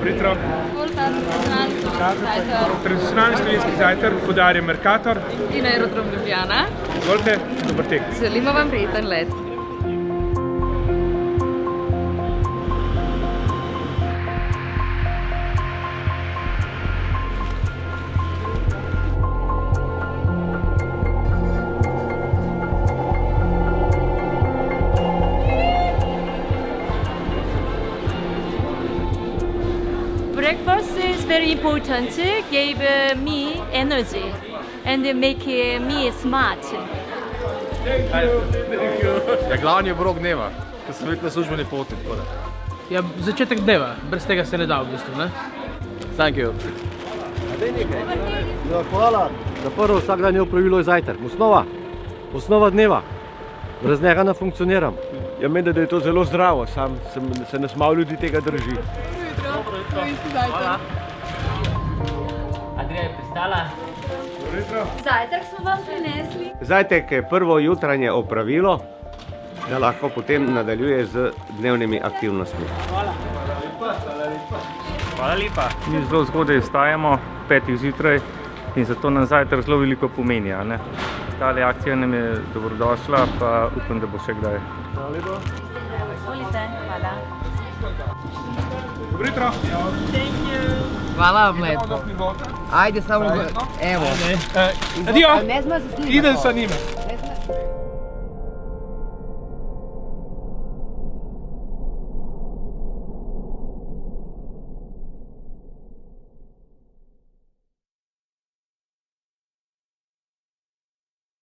Dobro jutro. Tradicionalni slovenski zajtrk podarja Mercator. In Aerodrom Ljubljana. Izvolite, dober tek. Želimo vam prijeten let. Breakfast is very important, give me energy and make me smart. Ja, glavni obrok dneva, ker sem veliko na službeni poti. Ja, začetek dneva, brez tega se ne da v bistvu, ne? Thank you. Ja, hvala. Za prvo vsakdanje opravilo je zajtrk. Osnova dneva. Brez njega ne funkcioniram. Ja, menim, da je to zelo zdravo, sam se nas malo ljudi tega drži. Adrija je pristala. Zajtrk smo vam prinesli. Zajtrk je prvo jutranje opravilo, da lahko potem nadaljuje z dnevnimi aktivnostmi. Hvala lepa. Mi zelo zgodaj vstajamo, 5 zjutraj, in zato nam zajtrk zelo veliko pomeni. Tale akcija nam je dobrodošla, pa upam, da bo še kdaj. Izvolite, hvala. Dobro jutro. Hvala vam lepo. Ajde samo, evo. Adio, idem sa njima.